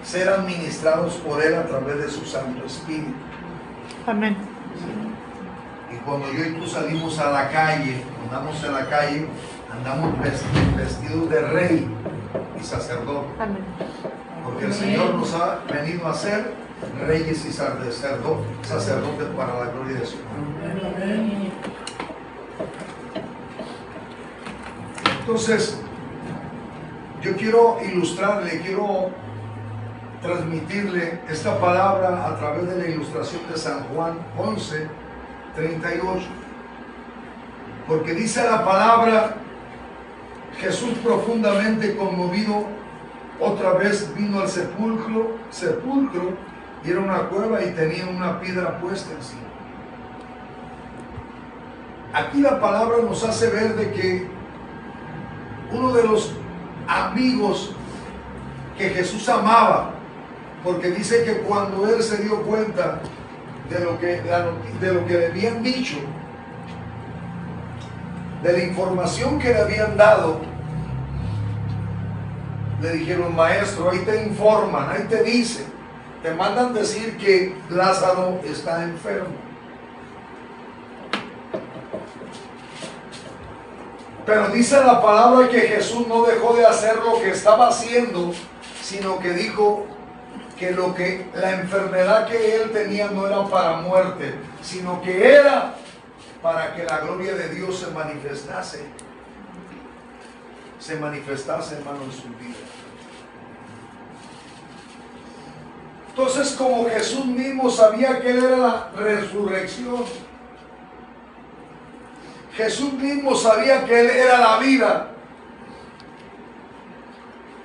ser administrados por Él a través de su Santo Espíritu. Amén. Y cuando yo y tú salimos a la calle, andamos en la calle, andamos vestidos de rey y sacerdote. Amén. Porque el Señor nos ha venido a ser reyes y sacerdotes para la gloria de su nombre. Entonces, yo quiero ilustrarle, quiero transmitirle esta palabra a través de la ilustración de San Juan 11:38. Porque dice la palabra, Jesús profundamente conmovido, otra vez vino al sepulcro, y era una cueva y tenía una piedra puesta encima. Aquí la palabra nos hace ver de que uno de los amigos que Jesús amaba, porque dice que cuando él se dio cuenta de lo que le habían dicho, de la información que le habían dado, le dijeron: maestro, ahí te informan, ahí te dicen, te mandan decir que Lázaro está enfermo. Pero dice la palabra que Jesús no dejó de hacer lo que estaba haciendo, sino que dijo que la enfermedad que él tenía no era para muerte, sino que era para que la gloria de Dios se manifestase, hermano, en su vida. Entonces, como Jesús mismo sabía que él era la resurrección, Jesús mismo sabía que él era la vida.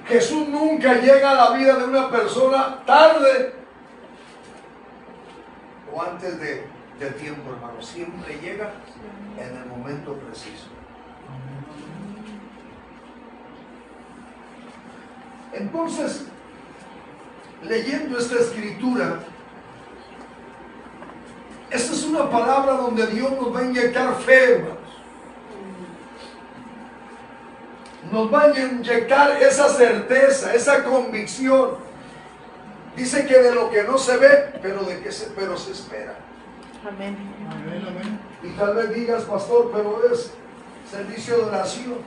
Jesús nunca llega a la vida de una persona tarde o antes del tiempo, hermano. Siempre llega en el momento preciso. Entonces, leyendo esta escritura, esta es una palabra donde Dios nos va a inyectar fe, hermanos. Nos va a inyectar esa certeza, esa convicción. Dice que de lo que no se ve, pero se espera. Amén. Amén, amén. Y tal vez digas: pastor, pero es servicio de oración.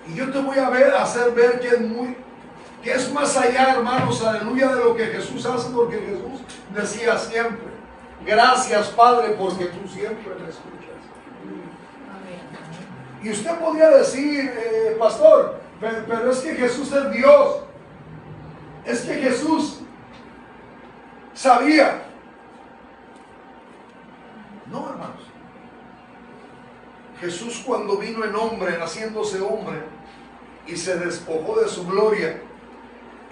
Y yo te voy a hacer ver que es más allá, hermanos, aleluya, de lo que Jesús hace, porque Jesús decía siempre: gracias, Padre, porque tú siempre me escuchas. Y usted podría decir: pastor, pero es que Jesús es Dios. Es que Jesús sabía. No, hermanos. Jesús, cuando vino en hombre, naciéndose hombre, y se despojó de su gloria,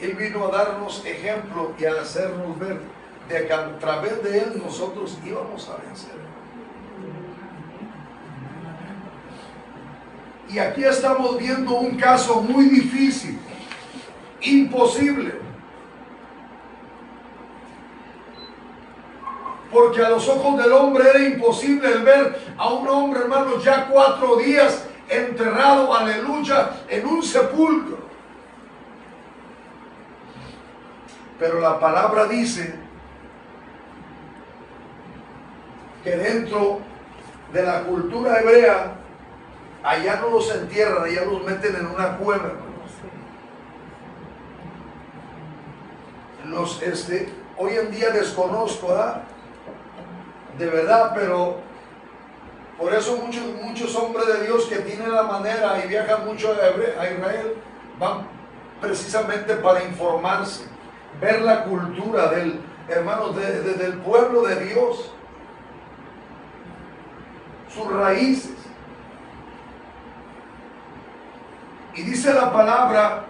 Él vino a darnos ejemplo y a hacernos ver de que a través de Él nosotros íbamos a vencer. Y aquí estamos viendo un caso muy difícil, imposible. Porque a los ojos del hombre era imposible el ver a un hombre, hermanos, ya 4 días enterrado, aleluya, en un sepulcro. Pero la palabra dice que dentro de la cultura hebrea, allá no los entierran, allá los meten en una cueva. Hoy en día desconozco, ¿verdad? De verdad, pero por eso muchos hombres de Dios que tienen la manera y viajan mucho a Israel, van precisamente para informarse, ver la cultura del pueblo de Dios, sus raíces. Y dice la palabra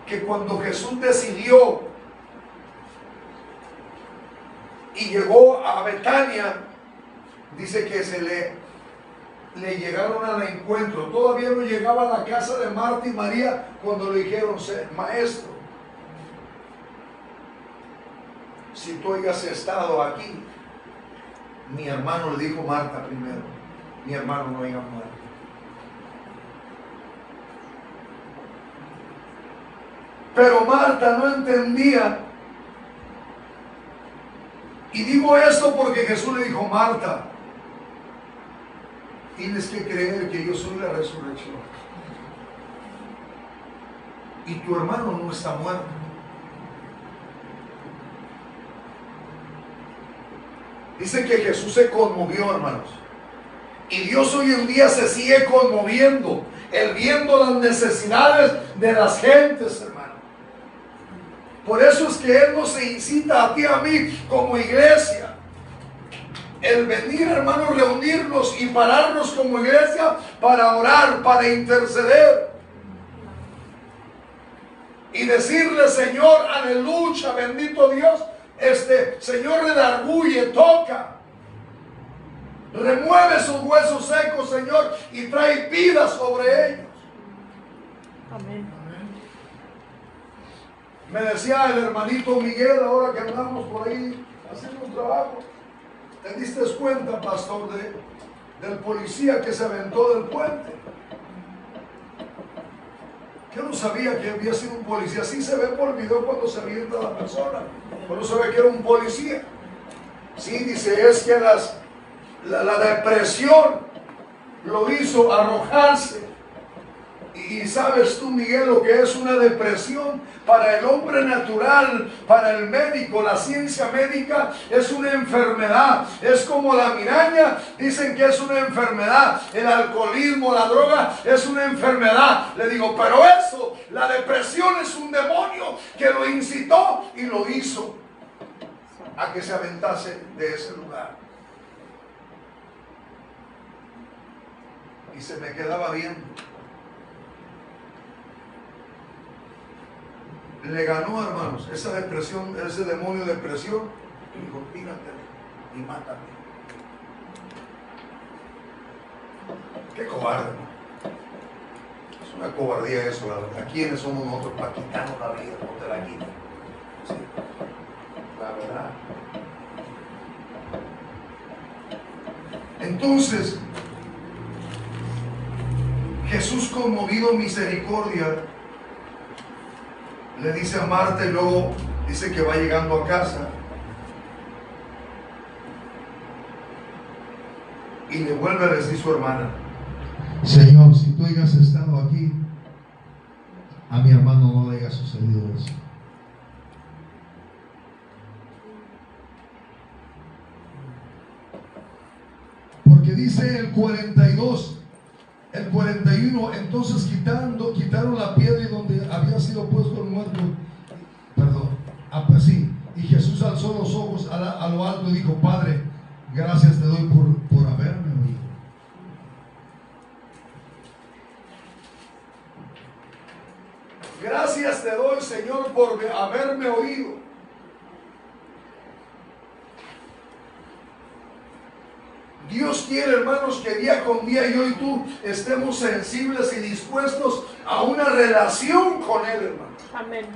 que cuando Jesús decidió y llegó a Betania, dice que le llegaron al encuentro. Todavía no llegaba a la casa de Marta y María cuando le dijeron: maestro, si tú hayas estado aquí. Mi hermano, le dijo Marta primero, mi hermano no haya muerto. Pero Marta no entendía. Y digo esto porque Jesús le dijo: Marta, tienes que creer que yo soy la resurrección. Y tu hermano no está muerto. Dice que Jesús se conmovió, hermanos. Y Dios hoy en día se sigue conmoviendo, Él viendo las necesidades de las gentes, hermano. Por eso es que Él nos incita a ti y a mí como iglesia. El venir, hermanos, reunirnos y pararnos como iglesia para orar, para interceder. Y decirle: Señor, aleluya, bendito Dios, Señor, redarguye, toca. Remueve sus huesos secos, Señor, y trae vida sobre ellos. Amén. Me decía el hermanito Miguel, ahora que andamos por ahí haciendo un trabajo: ¿te diste cuenta, pastor, del policía que se aventó del puente? Yo no sabía que había sido un policía. Así se ve por el video cuando se avienta la persona, pero no se ve que era un policía. Sí, dice, es que la depresión lo hizo arrojarse. Y sabes tú, Miguel, lo que es una depresión para el hombre natural, para el médico, la ciencia médica, es una enfermedad. Es como la migraña, dicen que es una enfermedad. El alcoholismo, la droga, es una enfermedad. Le digo, pero eso, la depresión es un demonio que lo incitó y lo hizo a que se aventase de ese lugar. Y se me quedaba viendo. Le ganó, hermanos, esa depresión, ese demonio de depresión, y dijo: tírate y mátame. Qué cobarde, ¿no? Es una cobardía eso, la verdad. ¿Quiénes somos nosotros para quitarnos la vida? No te la quitan. Sí, la verdad. Entonces, Jesús, conmovido en misericordia, le dice a Marta, y luego dice que va llegando a casa y le vuelve a decir su hermana: Señor, si tú hayas estado aquí, a mi hermano no le haya sucedido eso. Porque dice el 42, el 41, entonces quitaron la piedra y donde había sido puesto el muerto. Perdón, pues sí. Y Jesús alzó los ojos a lo alto y dijo: Padre, gracias te doy por haberme oído. Gracias te doy, Señor, por haberme oído. Dios quiere, hermanos, que día con día yo y tú estemos sensibles y dispuestos a una relación con Él, hermano. Amén.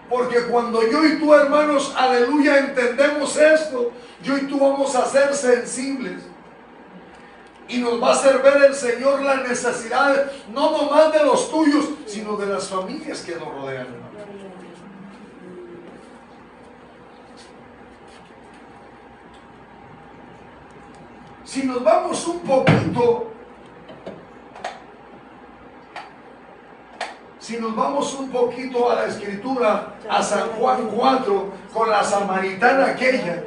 Porque cuando yo y tú, hermanos, aleluya, entendemos esto, yo y tú vamos a ser sensibles. Y nos va a hacer ver el Señor las necesidades, no nomás de los tuyos, sino de las familias que nos rodean, hermano. Si nos vamos un poquito a la escritura, a San Juan 4, con la samaritana aquella,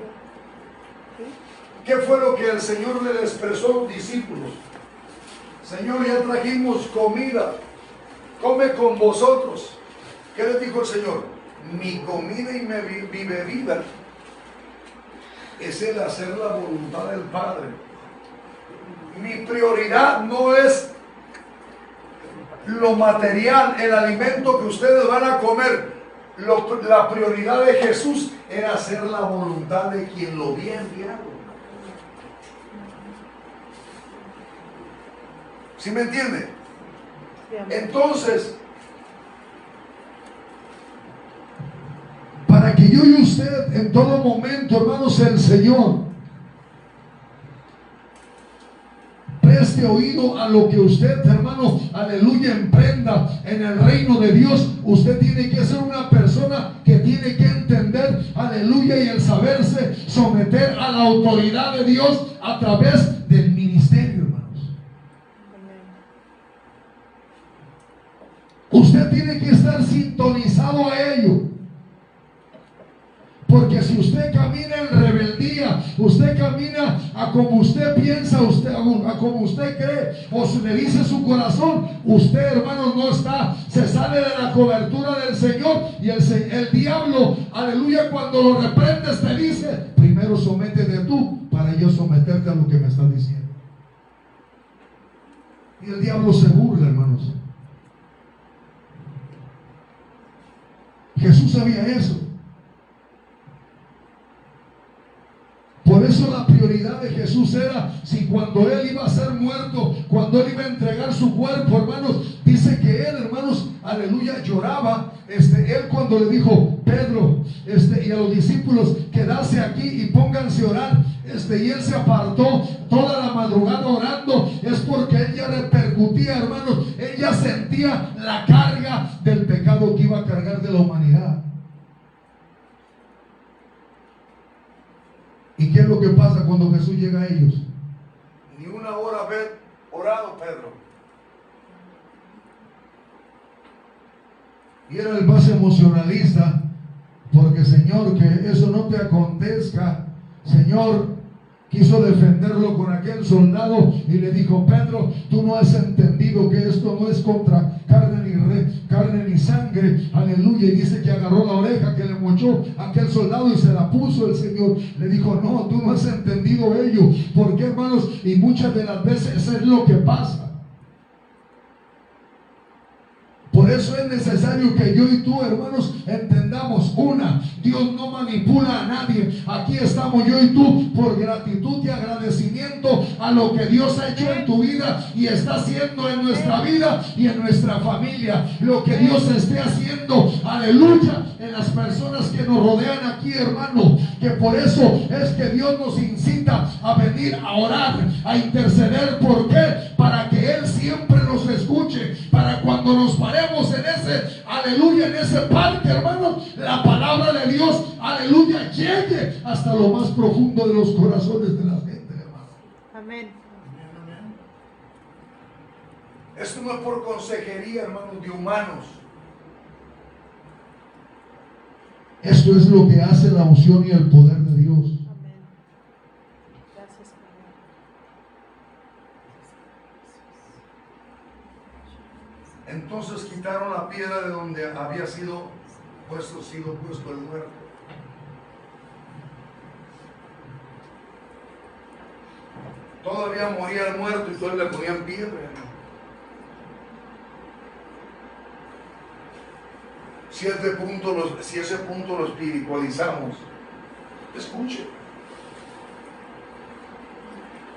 ¿qué fue lo que el Señor le expresó a los discípulos? Señor, ya trajimos comida, come con vosotros. ¿Qué les dijo el Señor? Mi comida y mi bebida es el hacer la voluntad del Padre. Mi prioridad no es lo material, el alimento que ustedes van a comer. La prioridad de Jesús era hacer la voluntad de quien lo había enviado. ¿Sí me entiende? Entonces, para que yo y usted en todo momento, hermanos, el Señor preste preste oído a lo que usted, hermano, aleluya, emprenda en el reino de Dios. Usted tiene que ser una persona que tiene que entender, aleluya, y el saberse someter a la autoridad de Dios a través del ministerio, hermanos. Usted tiene que estar sintonizado a ello. Porque si usted camina en rebeldía, usted camina a como usted piensa, a como usted cree, o se le dice su corazón, usted, hermano, no está, se sale de la cobertura del Señor. Y el diablo, aleluya, cuando lo reprendes te dice: primero sométete tú para yo someterte a lo que me estás diciendo. Y el diablo se burla, hermanos. Jesús sabía eso. Por eso la prioridad de Jesús era, si cuando Él iba a ser muerto, cuando Él iba a entregar su cuerpo, hermanos, dice que Él, hermanos, aleluya, lloraba. Él cuando le dijo: Pedro, y a los discípulos, quedarse aquí y pónganse a orar, y Él se apartó toda la madrugada orando, es porque Él ya repercutía, hermanos, Él ya sentía la carga del pecado que iba a cargar de la humanidad. ¿Y qué es lo que pasa cuando Jesús llega a ellos? Ni una hora haber orado Pedro. Y era el más emocionalista, porque Señor, que eso no te acontezca. Señor, quiso defenderlo con aquel soldado y le dijo: Pedro, tú no has entendido que esto no es contra carne ni sangre, aleluya. Y dice que agarró la oreja que le mochó aquel soldado y se la puso el Señor. Le dijo: no, tú no has entendido ello. ¿Por qué, hermanos? Y muchas de las veces eso es lo que pasa. Por eso es necesario que yo y tú, hermanos, entendamos: una, Dios no manipula a nadie. Aquí estamos yo y tú por gratitud y agradecimiento a lo que Dios ha hecho en tu vida y está haciendo en nuestra vida y en nuestra familia. Lo que Dios esté haciendo, aleluya, en las personas que nos rodean aquí, hermano. Que por eso es que Dios nos incita a venir a orar, a interceder. ¿Por qué? Para que Él siempre nos escuche, para cuando nos paremos en ese, aleluya, en ese parque, hermanos, la palabra de Dios, aleluya, llegue hasta lo más profundo de los corazones de la gente, hermano. Amén. Esto no es por consejería, hermanos, de humanos. Esto es lo que hace la unción y el poder de Dios. Amén. Gracias, Señor. Entonces quitaron la piedra de donde había sido puesto el muerto. Todavía moría el muerto y todavía le ponían piedra. Si ese punto lo espiritualizamos, escuche.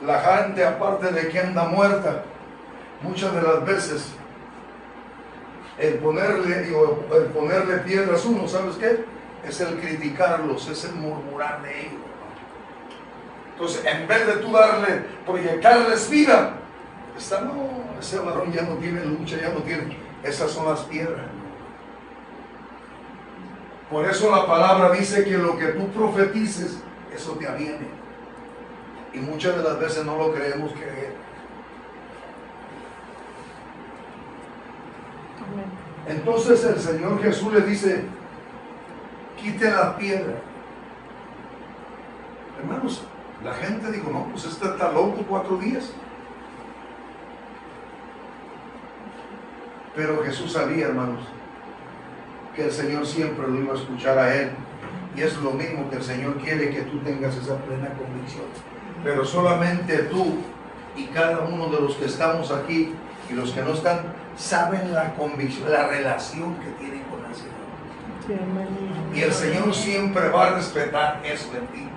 La gente, aparte de que anda muerta, muchas de las veces el ponerle piedras uno, ¿sabes qué? Es el criticarlos, es el murmurar de ellos. Entonces, en vez de tú proyectarles vida, ese varón ya no tiene lucha, ya no tiene. Esas son las piedras. Por eso la palabra dice que lo que tú profetices, eso te aviene. Y muchas de las veces no lo queremos creer. Entonces el Señor Jesús le dice: quite la piedra. Hermanos, la gente dijo: no, pues este está loco 4 días. Pero Jesús sabía, hermanos, que el Señor siempre lo iba a escuchar a Él. Y es lo mismo que el Señor quiere, que tú tengas esa plena convicción. Pero solamente tú y cada uno de los que estamos aquí y los que no están, saben la convicción, la relación que tienen con el Señor. Y el Señor siempre va a respetar eso en ti.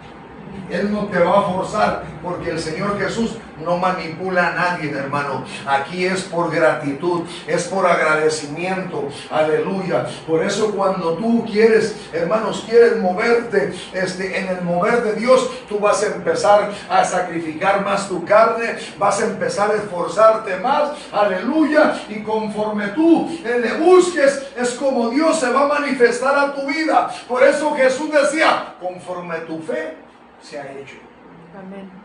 Él no te va a forzar, porque el Señor Jesús no manipula a nadie, hermano. Aquí es por gratitud, es por agradecimiento. Aleluya. Por eso cuando tú quieres, hermanos, quieres moverte en el mover de Dios, tú vas a empezar a sacrificar más tu carne, vas a empezar a esforzarte más. Aleluya. Y conforme tú le busques, es como Dios se va a manifestar a tu vida. Por eso Jesús decía, conforme tu fe se ha hecho. Amén.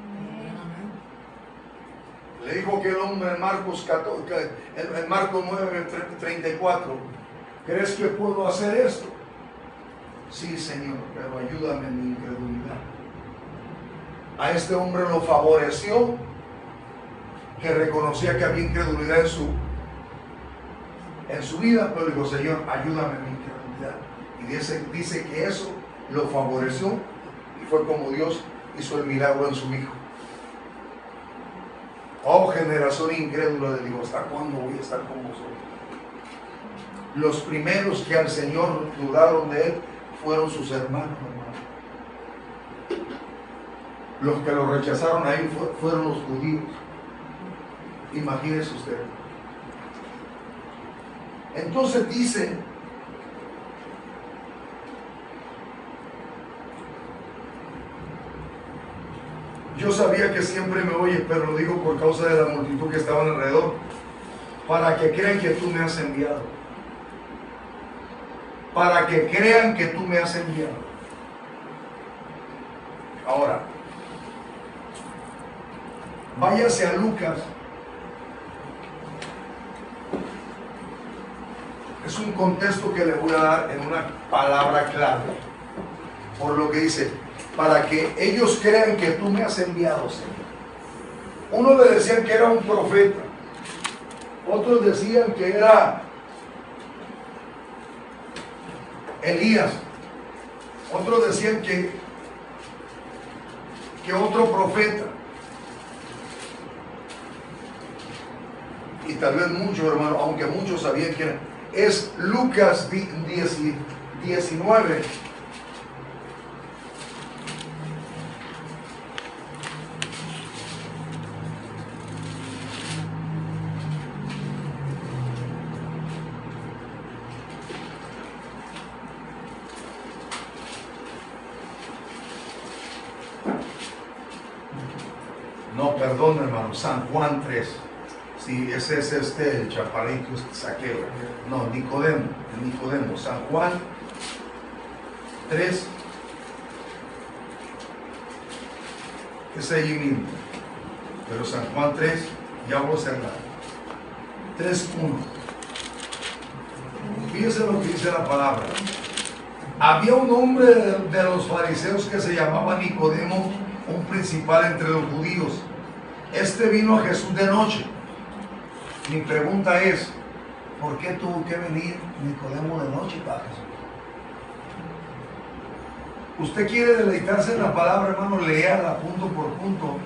Le dijo que el hombre en Marcos 9:34, ¿crees que puedo hacer esto? Sí, Señor, pero ayúdame en mi incredulidad. A este hombre lo favoreció que reconocía que había incredulidad en su vida, pero dijo, Señor, ayúdame en mi incredulidad. Y dice que eso lo favoreció y fue como Dios hizo el milagro en su hijo. Oh, generación incrédula, le digo, ¿hasta cuándo voy a estar con vosotros? Los primeros que al Señor dudaron de Él fueron sus hermanos, hermano. Los que lo rechazaron ahí fueron los judíos. Imagínese usted. Entonces dice, yo sabía que siempre me oyes, pero lo digo por causa de la multitud que estaban alrededor, para que crean que tú me has enviado. Para que crean que tú me has enviado. Ahora, váyase a Lucas. Es un contexto que le voy a dar en una palabra clave. Por lo que dice, para que ellos crean que tú me has enviado, Señor. Unos le decían que era un profeta. Otros decían que era Elías. Otros decían que otro profeta. Y tal vez muchos, hermanos, aunque muchos sabían que era. Es Lucas 19. No, perdón, hermano, San Juan 3. Sí, ese es el chaparrito, Zaqueo. No, Nicodemo, San Juan 3. Es allí mismo. Pero San Juan 3, ya voy a cerrar. 3:1. Fíjense lo que dice la palabra. Había un hombre de los fariseos que se llamaba Nicodemo, un principal entre los judíos. Este vino a Jesús de noche. Mi pregunta es, ¿por qué tuvo que venir Nicodemo de noche para Jesús? Usted quiere deleitarse en la palabra, hermano, léala punto por punto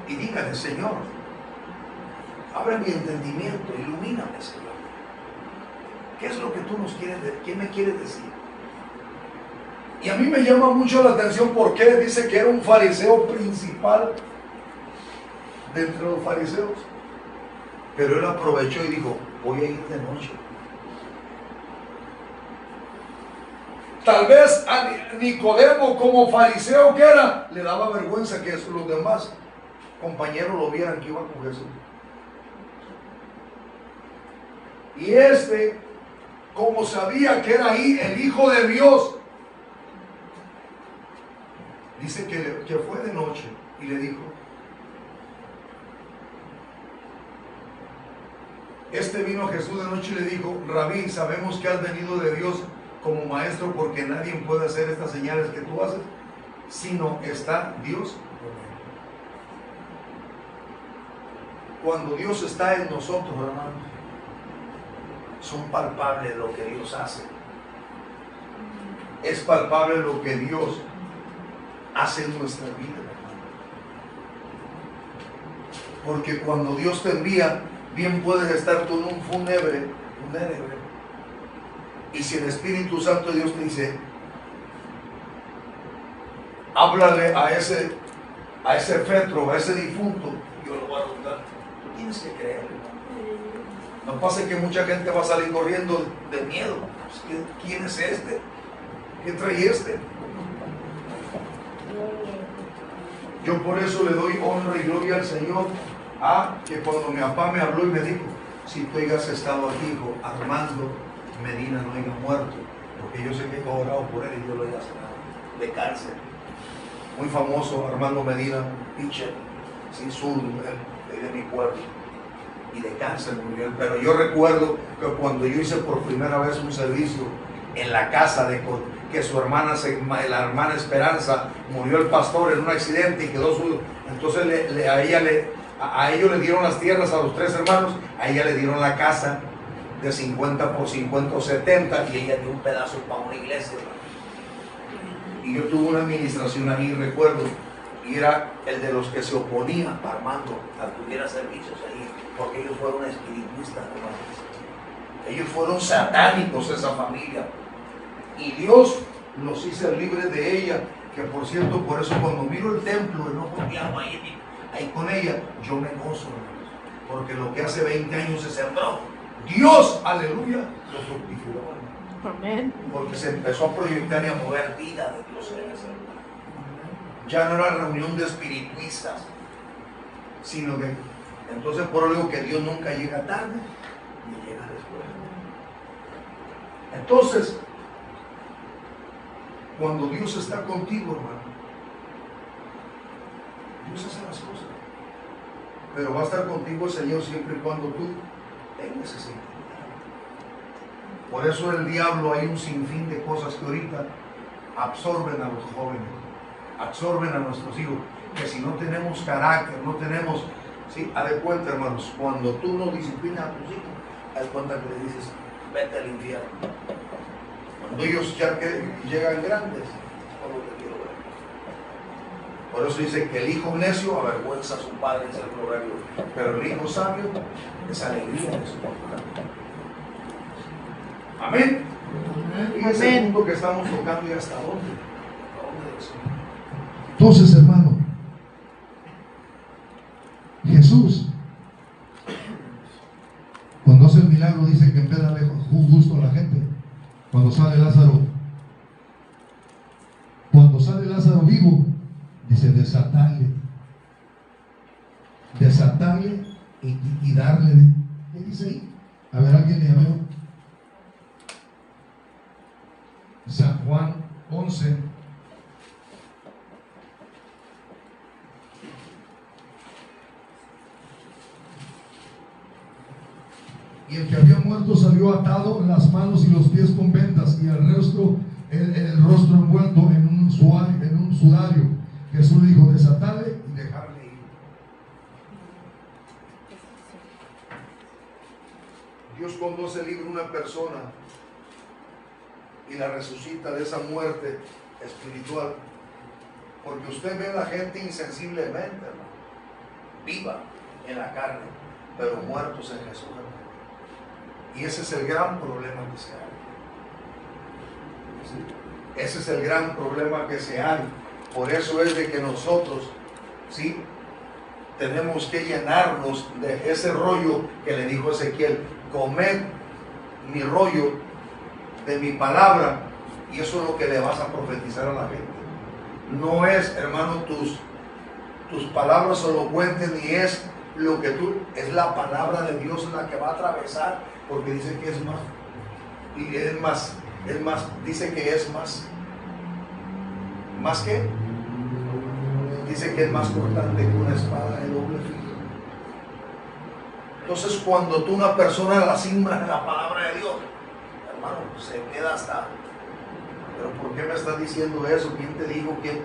y dígale, Señor, abre mi entendimiento, ilumíname, Señor. ¿Qué es lo que tú nos quieres decir? ¿Qué me quieres decir? Y a mí me llama mucho la atención porque dice que era un fariseo principal de entre los fariseos. Pero él aprovechó y dijo, voy a ir de noche. Tal vez a Nicodemo, como fariseo que era, le daba vergüenza que los demás compañeros lo vieran que iba con Jesús. Y como sabía que era ahí el Hijo de Dios, dice que fue de noche y le dijo, vino a Jesús de noche y le dijo, Rabí, sabemos que has venido de Dios como maestro, porque nadie puede hacer estas señales que tú haces, sino está Dios. Cuando Dios está en nosotros, hermanos, son palpables lo que Dios hace. Es palpable lo que Dios hace en nuestra vida, hermano. Porque cuando Dios te envía, bien puedes estar tú en un fúnebre, y si el Espíritu Santo de Dios te dice, háblale a ese fetro, a ese difunto, yo lo voy a contar. Tú tienes que creer. No pasa que mucha gente va a salir corriendo de miedo. Pues, ¿quién es este? ¿Quién trae este? Yo por eso le doy honra y gloria al Señor, que cuando mi papá me habló y me dijo, si tú hayas estado aquí, hijo, Armando Medina no haya muerto, porque yo sé que he orado por él y yo lo haya sanado de cáncer. Muy famoso Armando Medina, un pitcher, sí, zurdo, de mi pueblo, y de cáncer murió. Pero yo recuerdo que cuando yo hice por primera vez un servicio en la casa de que su hermana, la hermana Esperanza, murió el pastor en un accidente y quedó su... Entonces a ellos le dieron las tierras a los 3 hermanos, a ella le dieron la casa de 50 por 50 o 70 y ella dio un pedazo para una iglesia. Y yo tuve una administración ahí, recuerdo, y era el de los que se oponía a Armando a que hubiera servicios ahí, porque ellos fueron espiritistas, hermanos. Ellos fueron satánicos, esa familia. Y Dios los hizo libres de ella, que por cierto, por eso cuando miro el templo, el ojo de agua ahí con ella, yo me gozo, hermanos, porque lo que hace 20 años se sembró, Dios, aleluya, lo fructificó. Amén. Porque se empezó a proyectar y a mover vida de Dios en ese lugar. Ya no era reunión de espirituistas, sino que entonces por algo que Dios nunca llega tarde ni llega después. Entonces, cuando Dios está contigo, hermano, Dios hace las cosas. Pero va a estar contigo el Señor siempre y cuando tú tengas ese intimidad. Por eso el diablo hay un sinfín de cosas que ahorita absorben a los jóvenes, absorben a nuestros hijos, que si no tenemos carácter, no tenemos, sí, haz de cuenta, hermanos, cuando tú no disciplinas a tus hijos, haz de cuenta que le dices, vete al infierno. Cuando ellos ya que llegan grandes, todo lo que quiero ver. Por eso dice que el hijo necio avergüenza a su padre, es el proverbio, pero el hijo sabio es alegría de su padre. Amén. Y ese punto que estamos tocando, y hasta dónde. Entonces, hermano, Jesús, cuando hace el milagro, dice que en vez de darle gusto a la gente, cuando sale Lázaro vivo, dice desatarle y darle. ¿Qué dice ahí? A ver, alguien le llamó. San Juan 11. Y el que había muerto salió atado en las manos y los pies con vendas y el rostro envuelto en un sudario. Jesús le dijo, desatarle y dejarle ir. Dios cuando se libra una persona y la resucita de esa muerte espiritual, porque usted ve a la gente insensiblemente, hermano, viva en la carne, pero muertos en Jesús, hermano. Y ese es el gran problema que se hay. ¿Sí? Ese es el gran problema que se hay. Por eso es de que nosotros, ¿sí?, tenemos que llenarnos de ese rollo que le dijo Ezequiel: comed mi rollo de mi palabra, y eso es lo que le vas a profetizar a la gente. No es, hermano, tus palabras elocuentes, ni es lo que es la palabra de Dios la que va a atravesar, porque dice que es más, y es más, dice que es más que, dice que es más cortante que una espada de doble filo. Entonces, cuando tú una persona la siembras en la palabra de Dios, hermano, se queda hasta, pero ¿por qué me estás diciendo eso? ¿Quién te dijo que?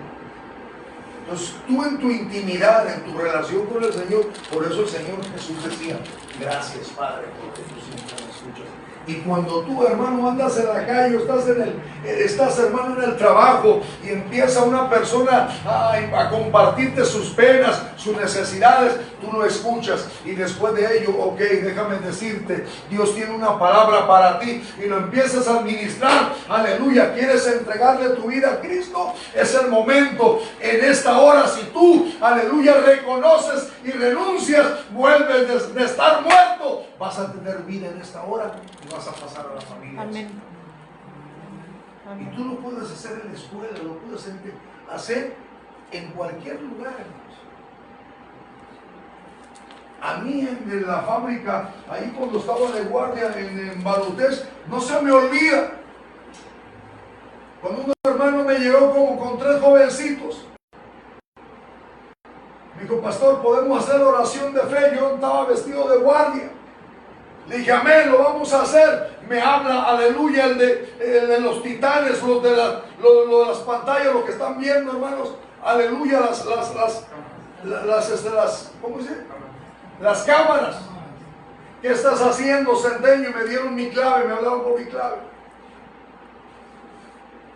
Entonces tú en tu intimidad, en tu relación con el Señor, por eso el Señor Jesús decía: gracias, Padre, porque tú siempre me escuchas. Y cuando tú, hermano, andas en la calle, estás, hermano, en el trabajo, y empieza una persona a compartirte sus penas, sus necesidades, tú lo escuchas y después de ello, ok, déjame decirte, Dios tiene una palabra para ti y lo empiezas a administrar. Aleluya, ¿quieres entregarle tu vida a Cristo? Es el momento. En esta hora, si tú, aleluya, reconoces y renuncias, vuelves de estar muerto, vas a tener vida en esta hora y vas a pasar a la familia. Amén. Y tú lo puedes hacer en la escuela, lo puedes hacer en cualquier lugar, hermanos. A mí en la fábrica, ahí cuando estaba de guardia en Barutés, no se me olvida. Cuando un hermano me llegó como con 3 jovencitos. Me dijo, pastor, ¿podemos hacer oración de fe? Yo estaba vestido de guardia. Le dije, amén, lo vamos a hacer. Me habla, aleluya, el de los titanes, los de las pantallas, lo que están viendo, hermanos. Aleluya, ¿cómo dice? Las cámaras. ¿Qué estás haciendo, Centeño? Me dieron mi clave, me hablaron por mi clave.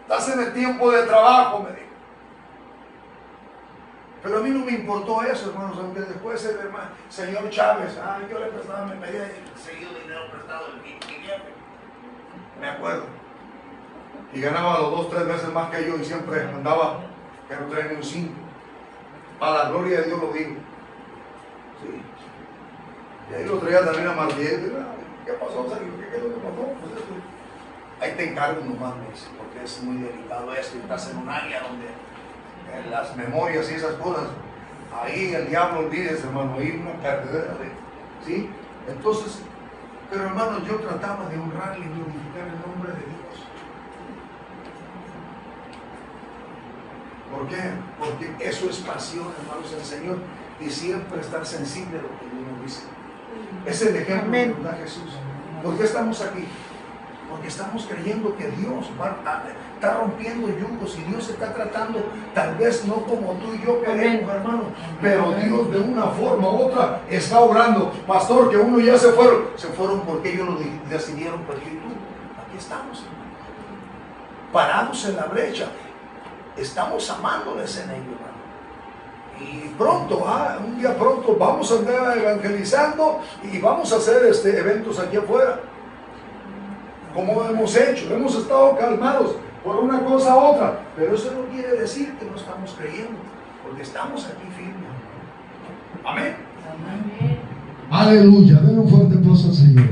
Estás en el tiempo de trabajo, me dijo. Pero a mí no me importó eso, hermanos, aunque después el hermano, señor Chávez, yo le prestaba, me pedía seguido dinero prestado del mi jefe. Me acuerdo. Y ganaba los 2 o 3 veces más que yo y siempre andaba, que no traía ni un 5. A la gloria de Dios lo digo. Sí. Y ahí lo traía también a Mardiel. ¿Qué pasó, Sergio? ¿Qué es lo que pasó? Pues esto. Ahí te encargo nomás, me dice, porque es muy delicado esto y estás en un área donde las memorias y esas cosas, ahí el diablo, olvídese, hermano, ahí una perdedera de, ¿sí? Entonces, pero hermano, yo trataba de honrarle y glorificar el nombre de Dios. ¿Por qué? Porque eso es pasión, hermanos, del Señor, y siempre estar sensible a lo que Dios nos dice. Es el ejemplo que nos da Jesús. ¿Por qué estamos aquí? Porque estamos creyendo que Dios está rompiendo yugos y Dios está tratando, tal vez no como tú y yo queremos, hermano, pero Dios de una forma u otra está obrando. Pastor, que uno ya se fueron porque ellos lo decidieron, pero yo y tú, aquí estamos, hermano, parados en la brecha, estamos amándoles en ello, hermano. Y pronto, un día pronto vamos a andar evangelizando y vamos a hacer eventos aquí afuera. Como hemos hecho, hemos estado calmados por una cosa a otra, pero eso no quiere decir que no estamos creyendo, porque estamos aquí firmes. Amén. Amén. Aleluya, denle un fuerte aplauso al Señor.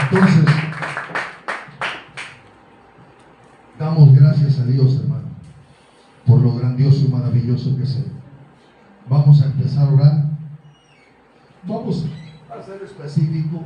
Entonces, damos gracias a Dios, hermano, por lo grandioso y maravilloso que es Él. Vamos a empezar a orar. Vamos a ser específico.